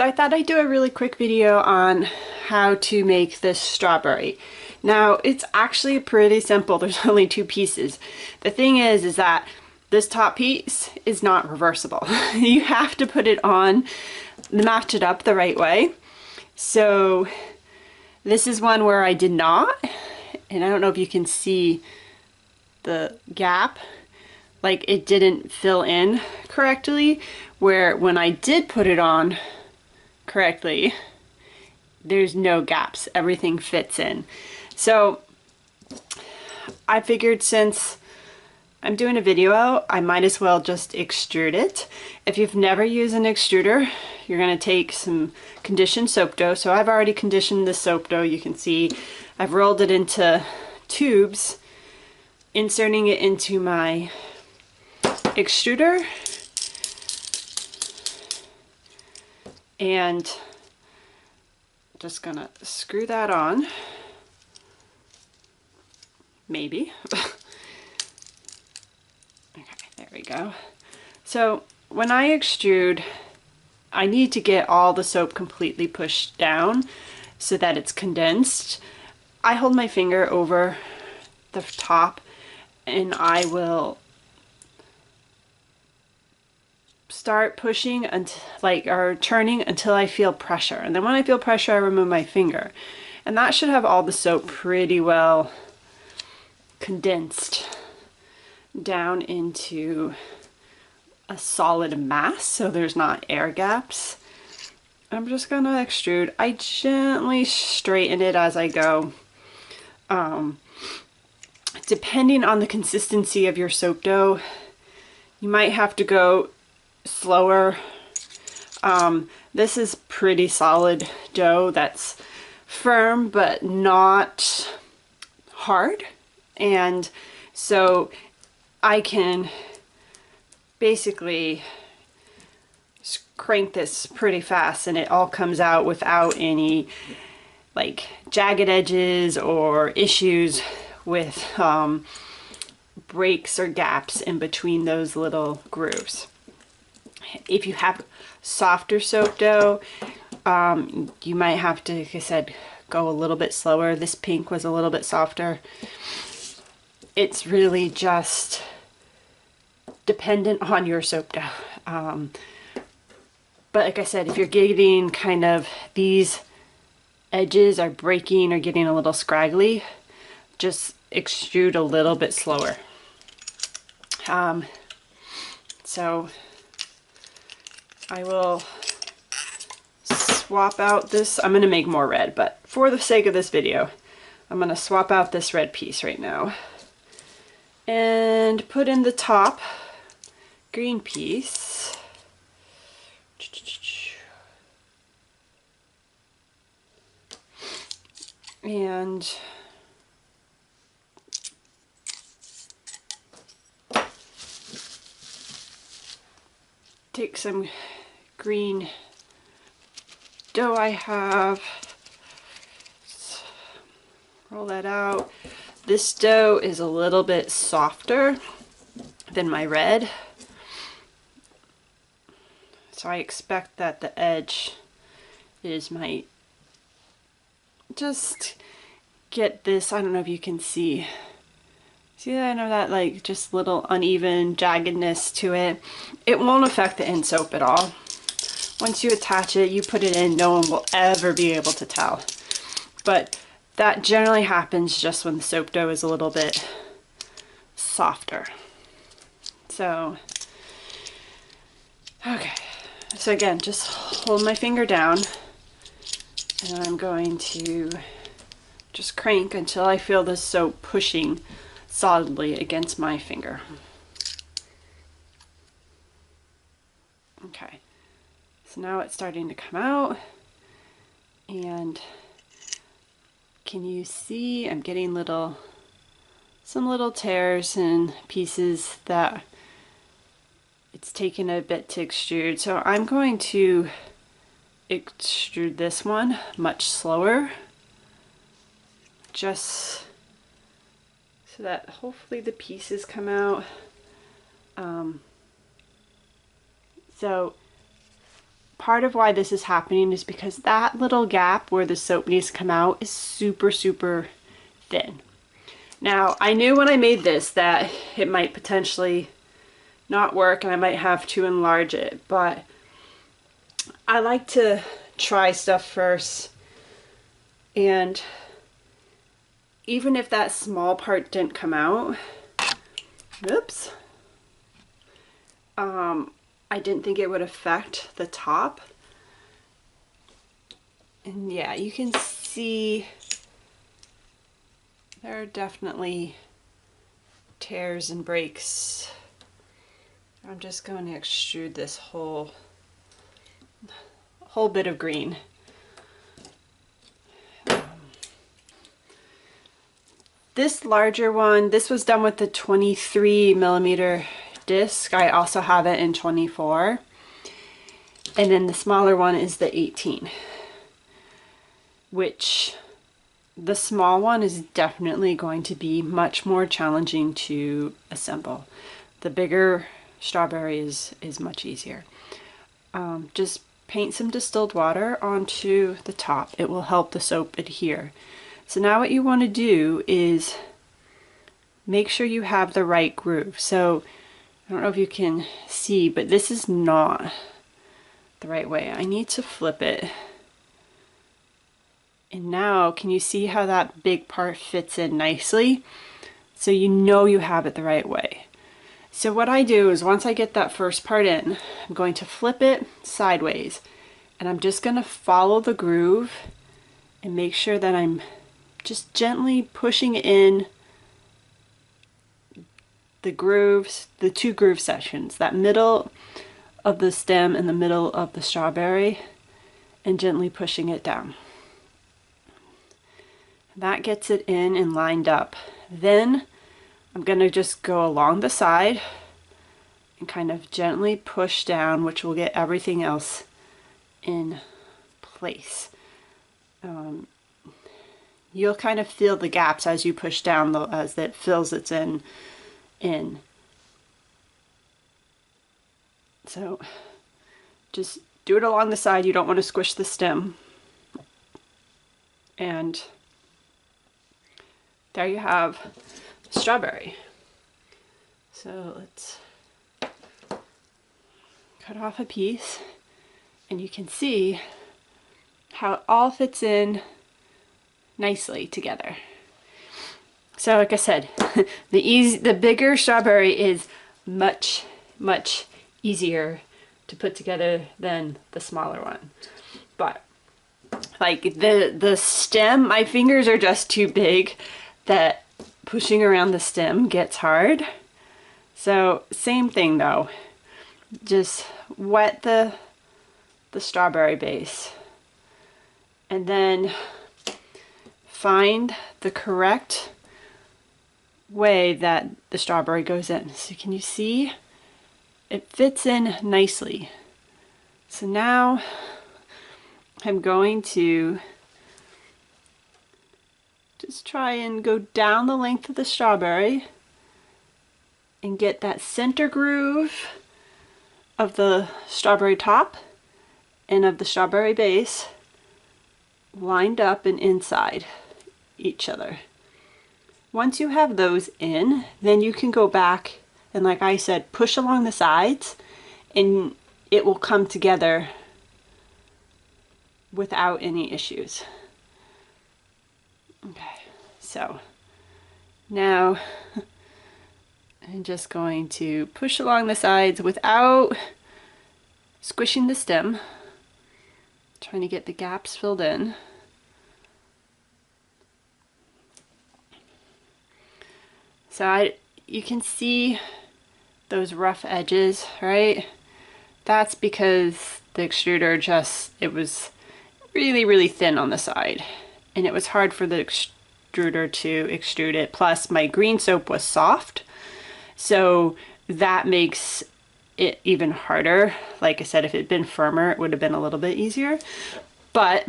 So I thought I'd do a really quick video on how to make this strawberry. Now it's actually pretty simple. There's only two pieces. The thing is that this top piece is not reversible. You have to put it on, match it up the right way. So this is one where I did not, and I don't know if you can see the gap, like it didn't fill in correctly, where when I did put it on correctly, there's no gaps, everything fits in. So I figured since I'm doing a video, I might as well just extrude it. If you've never used an extruder, you're going to take some conditioned soap dough. So I've already conditioned the soap dough. You can see I've rolled it into tubes, inserting it into my extruder, and just gonna screw that on, maybe. Okay, there we go. So when I extrude, I need to get all the soap completely pushed down so that it's condensed. I hold my finger over the top and I will start pushing until, or turning until I feel pressure. And then when I feel pressure, I remove my finger. And that should have all the soap pretty well condensed down into a solid mass, so there's not air gaps. I'm just gonna extrude. I gently straighten it as I go. Depending on the consistency of your soap dough, you might have to go slower. This is pretty solid dough that's firm but not hard, and so I can basically crank this pretty fast and it all comes out without any like jagged edges or issues with breaks or gaps in between those little grooves. If you have softer soap dough, you might have to, like I said, go a little bit slower. This pink was a little bit softer. It's really just dependent on your soap dough. But like I said, if you're getting kind of these edges are breaking or getting a little scraggly, just extrude a little bit slower. So I will swap out this. I'm going to make more red, but for the sake of this video, I'm going to swap out this red piece right now and put in the top green piece. And take some green dough I have, roll that out. This dough is a little bit softer than my red, so I expect that the edge might just get this, I don't know if you can see that, I know that like just little uneven jaggedness to it. It won't affect the end soap at all. Once you attach it, you put it in, no one will ever be able to tell. But that generally happens just when the soap dough is a little bit softer. So, okay. So again, just hold my finger down and I'm going to just crank until I feel the soap pushing solidly against my finger. Okay, so now it's starting to come out, and can you see I'm getting some little tears and pieces that it's taken a bit to extrude. So I'm going to extrude this one much slower, just so that hopefully the pieces come out. So part of why this is happening is because that little gap where the soap needs to come out is super, super thin. Now, I knew when I made this that it might potentially not work and I might have to enlarge it, but I like to try stuff first, and even if that small part didn't come out, oops, I didn't think it would affect the top. And yeah, you can see there are definitely tears and breaks. I'm just going to extrude this whole bit of green. This larger one, this was done with the 23mm disc. I also have it in 24. And then the smaller one is the 18, which the small one is definitely going to be much more challenging to assemble. The bigger strawberry is much easier. Just paint some distilled water onto the top. It will help the soap adhere. So now what you want to do is make sure you have the right groove. So I don't know if you can see, but this is not the right way. I need to flip it. And now can you see how that big part fits in nicely? So you know you have it the right way. So what I do is once I get that first part in, I'm going to flip it sideways, and I'm just going to follow the groove and make sure that I'm just gently pushing in the grooves, the two groove sections, that middle of the stem and the middle of the strawberry, and gently pushing it down. That gets it in and lined up. Then I'm going to just go along the side and kind of gently push down, which will get everything else in place. You'll kind of feel the gaps as you push down, as it fills its in. So just do it along the side. You don't want to squish the stem. And there you have strawberry. So let's cut off a piece, and you can see how it all fits in nicely together. So like I said, the bigger strawberry is much easier to put together than the smaller one. But like the stem, my fingers are just too big that pushing around the stem gets hard. So same thing though, just wet the strawberry base and then find the correct way that the strawberry goes in. So can you see? It fits in nicely. So now I'm going to just try and go down the length of the strawberry and get that center groove of the strawberry top and of the strawberry base lined up and inside each other. Once you have those in, then you can go back and, like I said, push along the sides and it will come together without any issues. Okay, so now I'm just going to push along the sides without squishing the stem, trying to get the gaps filled in. So you can see those rough edges, right? That's because the extruder it was really thin on the side, and it was hard for the extruder to extrude it. Plus my green soap was soft, so that makes it even harder. Like I said, if it had been firmer, it would have been a little bit easier, but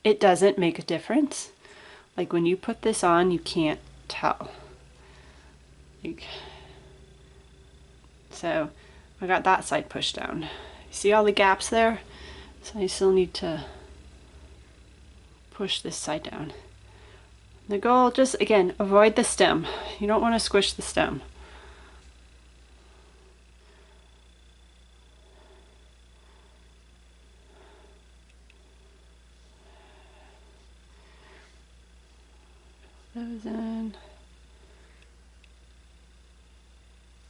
it doesn't make a difference. Like when you put this on, you can't tell. So I got that side pushed down. See all the gaps there? So I still need to push this side down. The goal, just again, avoid the stem. You don't want to squish the stem. Those in.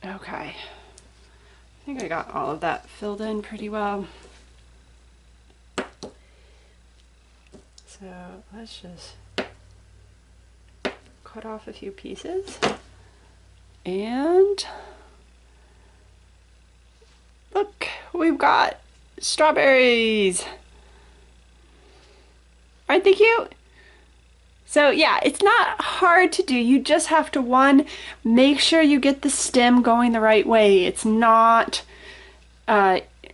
Okay. I think I got all of that filled in pretty well. So let's just cut off a few pieces. And look, we've got strawberries. Aren't they cute? So yeah, it's not hard to do. You just have to, one, make sure you get the stem going the right way. It's not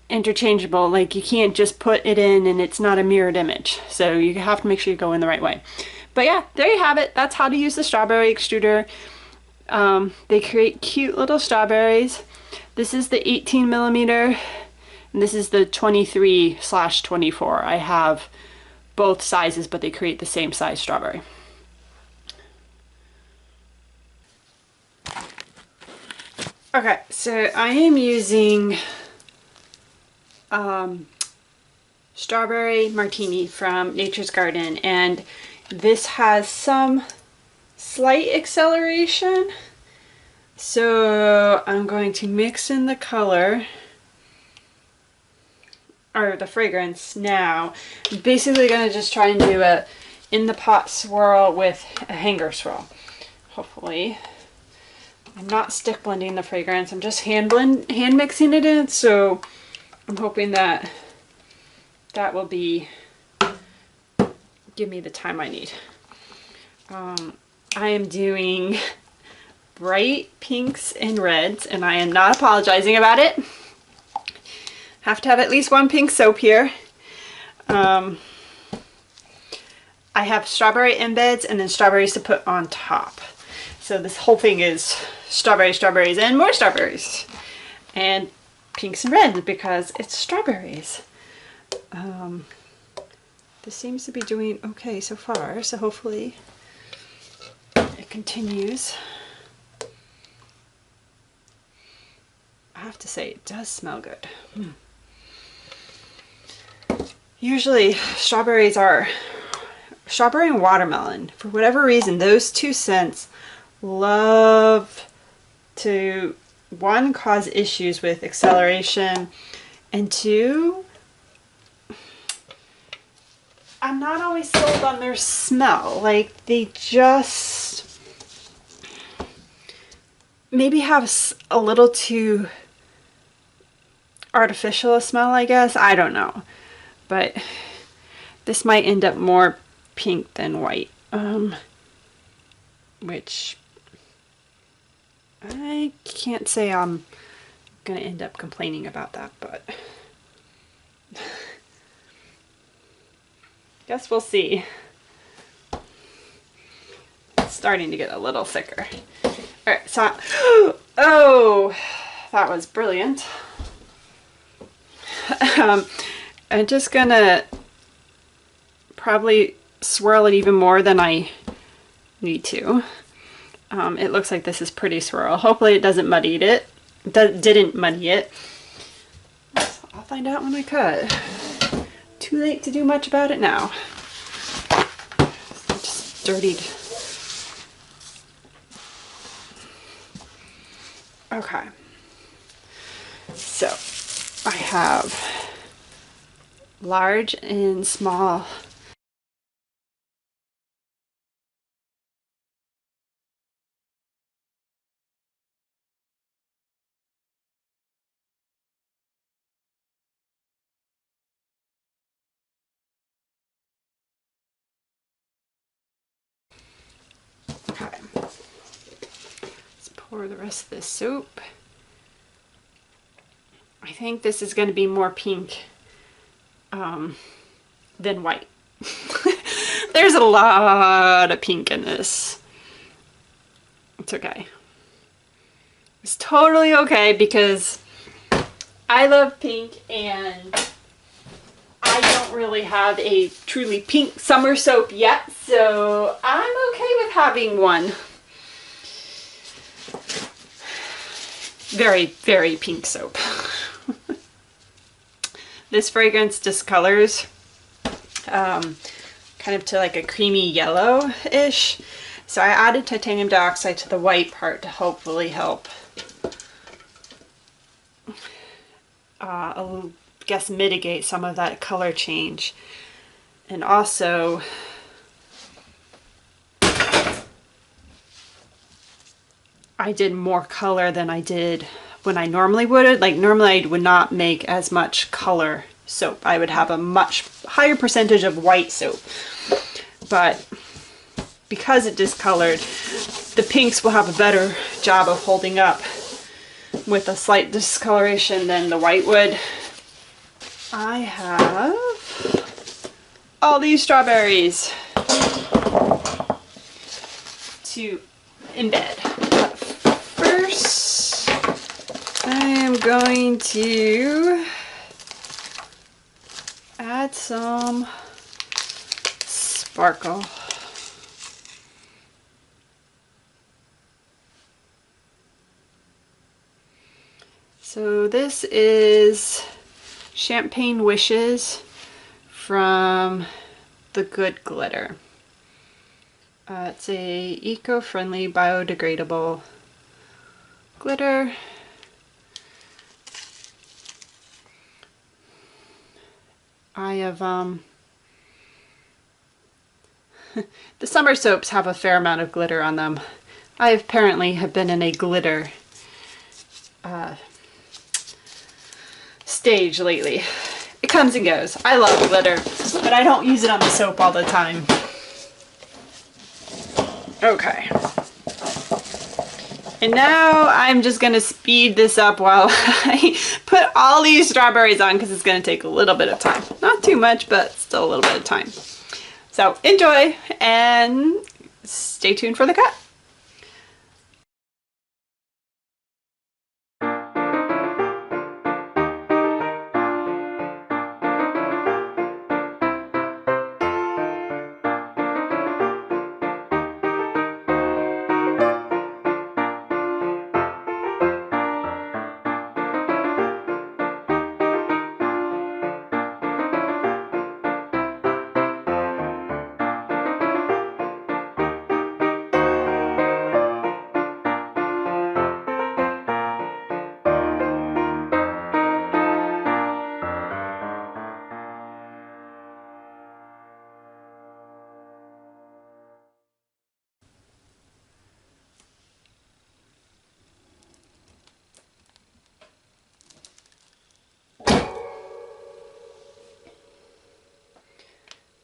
interchangeable. Like, you can't just put it in and it's not a mirrored image. So you have to make sure you go in the right way. But yeah, there you have it. That's how to use the strawberry extruder. They create cute little strawberries. This is the 18 millimeter and this is the 23/24. I have both sizes, but they create the same size strawberry. Okay, so I am using strawberry martini from Nature's Garden, and this has some slight acceleration. So I'm going to mix in the color, or the fragrance now. I'm basically going to just try and do a in the pot swirl with a hanger swirl. Hopefully. I'm not stick blending the fragrance. I'm just hand mixing it in. So I'm hoping that that will give me the time I need. I am doing bright pinks and reds, and I am not apologizing about it. Have to have at least one pink soap here. I have strawberry embeds and then strawberries to put on top. So this whole thing is strawberries, and more strawberries. And pinks and reds because it's strawberries. This seems to be doing okay so far, so hopefully it continues. I have to say, it does smell good. Usually strawberry and watermelon, for whatever reason, those two scents love to, one, cause issues with acceleration, and two, I'm not always sold on their smell. Like, they just maybe have a little too artificial a smell, I guess. I don't know. But this might end up more pink than white, which I can't say I'm gonna end up complaining about that, but guess we'll see. It's starting to get a little thicker. All right, so oh, that was brilliant. I'm just gonna probably swirl it even more than I need to. It looks like this is pretty swirl. Hopefully it doesn't muddy it. Didn't muddy it. So I'll find out when I cut. Too late to do much about it now. Just dirtied. Okay. So I have large and small pour the rest of this soap. I think this is going to be more pink than white. There's a lot of pink in this. It's okay. It's totally okay because I love pink, and I don't really have a truly pink summer soap yet, so I'm okay with having one. Very, very pink soap. This fragrance discolors kind of to like a creamy yellow-ish. So I added titanium dioxide to the white part to hopefully help I guess mitigate some of that color change. And also I did more color than I did when I normally would. Like normally I would not make as much color soap. I would have a much higher percentage of white soap. But because it discolored, the pinks will have a better job of holding up with a slight discoloration than the white would. I have all these strawberries to embed. But first, I am going to add some sparkle. So this is Champagne Wishes from the Good Glitter. It's a eco-friendly, biodegradable glitter. I have, the summer soaps have a fair amount of glitter on them. I apparently have been in a glitter stage lately. It comes and goes. I love glitter, but I don't use it on the soap all the time. Okay. And now I'm just going to speed this up while I put all these strawberries on because it's going to take a little bit of time. Not too much, but still a little bit of time. So enjoy and stay tuned for the cut.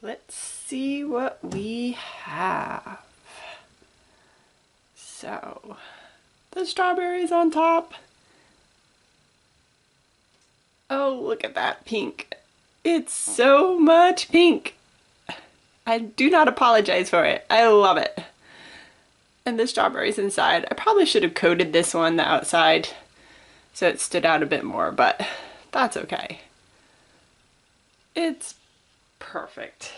Let's see what we have. So, the strawberries on top. Oh, look at that pink. It's so much pink. I do not apologize for it. I love it. And the strawberries inside. I probably should have coated this one the outside so it stood out a bit more, but that's okay. It's perfect.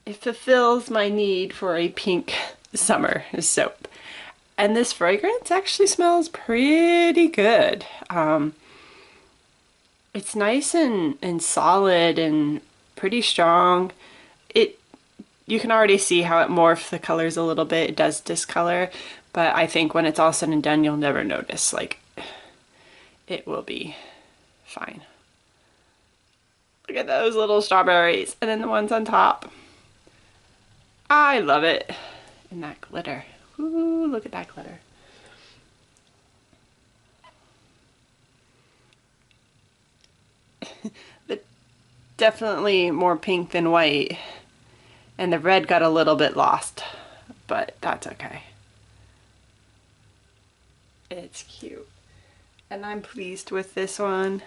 It fulfills my need for a pink summer soap. And this fragrance actually smells pretty good. It's nice and solid and pretty strong. You can already see how it morphs the colors a little bit. It does discolor, but I think when it's all said and done, you'll never notice. Like, it will be fine. Look at those little strawberries, and then the ones on top. I love it. And that glitter. Ooh, look at that glitter. Definitely more pink than white. And the red got a little bit lost, but that's okay. It's cute. And I'm pleased with this one.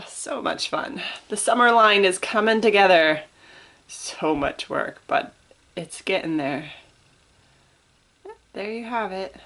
So much fun. The summer line is coming together. So much work, but it's getting there. there you have it.